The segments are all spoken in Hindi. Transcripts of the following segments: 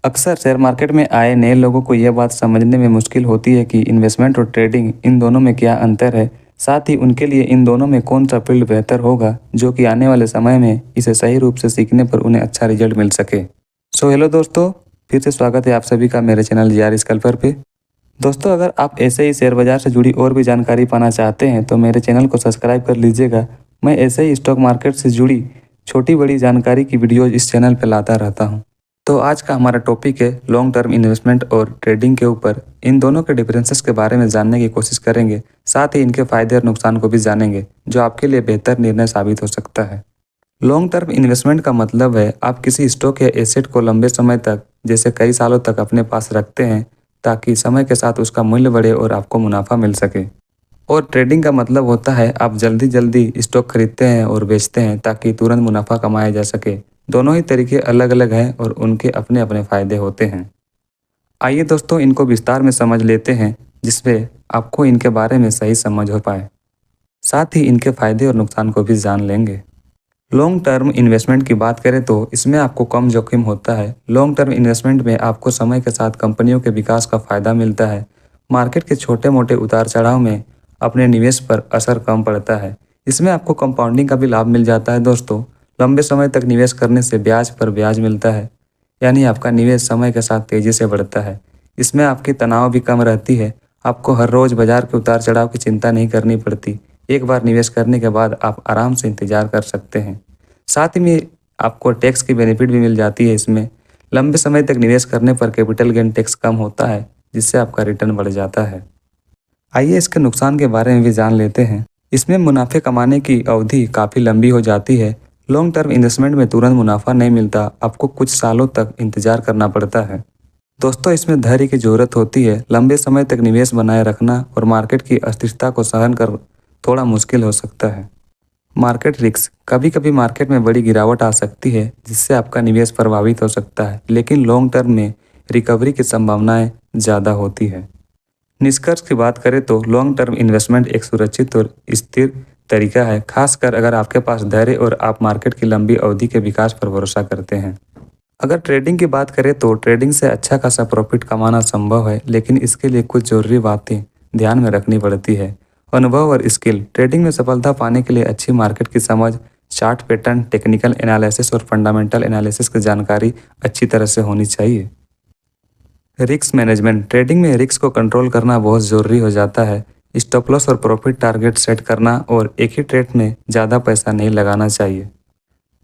अक्सर शेयर मार्केट में आए नए लोगों को यह बात समझने में मुश्किल होती है कि इन्वेस्टमेंट और ट्रेडिंग इन दोनों में क्या अंतर है। साथ ही उनके लिए इन दोनों में कौन सा फील्ड बेहतर होगा जो कि आने वाले समय में इसे सही रूप से सीखने पर उन्हें अच्छा रिजल्ट मिल सके। सो हेलो दोस्तों, फिर से स्वागत है आप सभी का मेरे चैनल जीआर स्कैल्पर पे। दोस्तों, अगर आप ऐसे ही शेयर बाजार से जुड़ी और भी जानकारी पाना चाहते हैं तो मेरे चैनल को सब्सक्राइब कर लीजिएगा। मैं ऐसे ही स्टॉक मार्केट से जुड़ी छोटी बड़ी जानकारी की वीडियो इस चैनल पर लाता रहता हूँ। तो आज का हमारा टॉपिक है लॉन्ग टर्म इन्वेस्टमेंट और ट्रेडिंग के ऊपर। इन दोनों के डिफरेंसेस के बारे में जानने की कोशिश करेंगे, साथ ही इनके फायदे और नुकसान को भी जानेंगे जो आपके लिए बेहतर निर्णय साबित हो सकता है। लॉन्ग टर्म इन्वेस्टमेंट का मतलब है आप किसी स्टॉक या एसेट को लंबे समय तक, जैसे कई सालों तक अपने पास रखते हैं ताकि समय के साथ उसका मूल्य बढ़े और आपको मुनाफा मिल सके। और ट्रेडिंग का मतलब होता है आप जल्दी जल्दी स्टॉक खरीदते हैं और बेचते हैं ताकि तुरंत मुनाफा कमाया जा सके। दोनों ही तरीके अलग अलग हैं और उनके अपने अपने फायदे होते हैं। आइए दोस्तों, इनको विस्तार में समझ लेते हैं जिससे आपको इनके बारे में सही समझ हो पाए। साथ ही इनके फायदे और नुकसान को भी जान लेंगे। लॉन्ग टर्म इन्वेस्टमेंट की बात करें तो इसमें आपको कम जोखिम होता है। लॉन्ग टर्म इन्वेस्टमेंट में आपको समय के साथ कंपनियों के विकास का फायदा मिलता है। मार्केट के छोटे मोटे उतार चढ़ाव में अपने निवेश पर असर कम पड़ता है। इसमें आपको कंपाउंडिंग का भी लाभ मिल जाता है दोस्तों। लंबे समय तक निवेश करने से ब्याज पर ब्याज मिलता है, यानी आपका निवेश समय के साथ तेजी से बढ़ता है। इसमें आपकी तनाव भी कम रहती है। आपको हर रोज बाजार के उतार चढ़ाव की चिंता नहीं करनी पड़ती। एक बार निवेश करने के बाद आप आराम से इंतजार कर सकते हैं। साथ ही में आपको टैक्स की बेनिफिट भी मिल जाती है। इसमें लंबे समय तक निवेश करने पर कैपिटल गेन टैक्स कम होता है, जिससे आपका रिटर्न बढ़ जाता है। आइए इसके नुकसान के बारे में भी जान लेते हैं। इसमें मुनाफे कमाने की अवधि काफ़ी लंबी हो जाती है। लॉन्ग टर्म इन्वेस्टमेंट में तुरंत मुनाफा नहीं मिलता, आपको कुछ सालों तक इंतजार करना पड़ता है। दोस्तों, इसमें धैर्य की जरूरत होती है। लंबे समय तक निवेश बनाए रखना और मार्केट की अस्थिरता को सहन कर थोड़ा मुश्किल हो सकता है। मार्केट रिस्क, कभी कभी मार्केट में बड़ी गिरावट आ सकती है जिससे आपका निवेश प्रभावित हो सकता है, लेकिन लॉन्ग टर्म में रिकवरी की संभावनाएं ज़्यादा होती है। निष्कर्ष की बात करें तो लॉन्ग टर्म इन्वेस्टमेंट एक सुरक्षित और स्थिर तरीका है, खासकर अगर आपके पास धैर्य और आप मार्केट की लंबी अवधि के विकास पर भरोसा करते हैं। अगर ट्रेडिंग की बात करें तो ट्रेडिंग से अच्छा खासा प्रॉफिट कमाना संभव है, लेकिन इसके लिए कुछ जरूरी बातें ध्यान में रखनी पड़ती है। अनुभव और स्किल, ट्रेडिंग में सफलता पाने के लिए अच्छी मार्केट की समझ, चार्ट पैटर्न, टेक्निकल एनालिसिस और फंडामेंटल एनालिसिस की जानकारी अच्छी तरह से होनी चाहिए। रिस्क मैनेजमेंट, ट्रेडिंग में रिस्क को कंट्रोल करना बहुत ज़रूरी हो जाता है। स्टॉप लॉस और प्रॉफिट टारगेट सेट करना और एक ही ट्रेड में ज़्यादा पैसा नहीं लगाना चाहिए।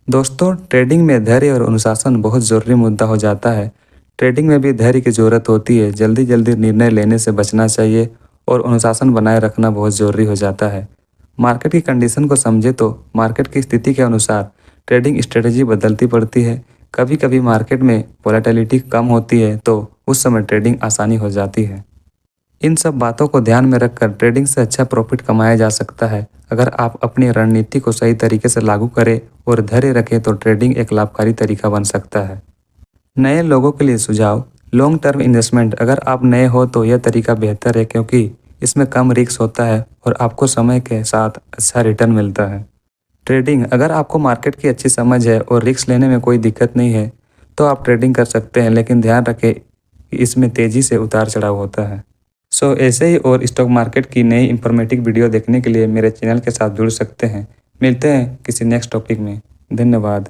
दोस्तों, ट्रेडिंग में धैर्य और अनुशासन बहुत ज़रूरी मुद्दा हो जाता है। ट्रेडिंग में भी धैर्य की ज़रूरत होती है। जल्दी जल्दी निर्णय लेने से बचना चाहिए और अनुशासन बनाए रखना बहुत ज़रूरी हो जाता है। मार्केट की कंडीशन को समझे तो मार्केट की स्थिति के अनुसार ट्रेडिंग स्ट्रेटजी बदलती पड़ती है। कभी कभी मार्केट में वोलेटिलिटी कम होती है तो उस समय ट्रेडिंग आसानी हो जाती है। इन सब बातों को ध्यान में रखकर ट्रेडिंग से अच्छा प्रॉफिट कमाया जा सकता है। अगर आप अपनी रणनीति को सही तरीके से लागू करें और धैर्य रखें तो ट्रेडिंग एक लाभकारी तरीका बन सकता है। नए लोगों के लिए सुझाव, लॉन्ग टर्म इन्वेस्टमेंट, अगर आप नए हो तो यह तरीका बेहतर है क्योंकि इसमें कम रिस्क होता है और आपको समय के साथ अच्छा रिटर्न मिलता है। ट्रेडिंग, अगर आपको मार्केट की अच्छी समझ है और रिस्क लेने में कोई दिक्कत नहीं है तो आप ट्रेडिंग कर सकते हैं, लेकिन ध्यान रखें कि इसमें तेज़ी से उतार चढ़ाव होता है। सो ऐसे ही और स्टॉक मार्केट की नई इंफॉर्मेटिव वीडियो देखने के लिए मेरे चैनल के साथ जुड़ सकते हैं। मिलते हैं किसी नेक्स्ट टॉपिक में। धन्यवाद।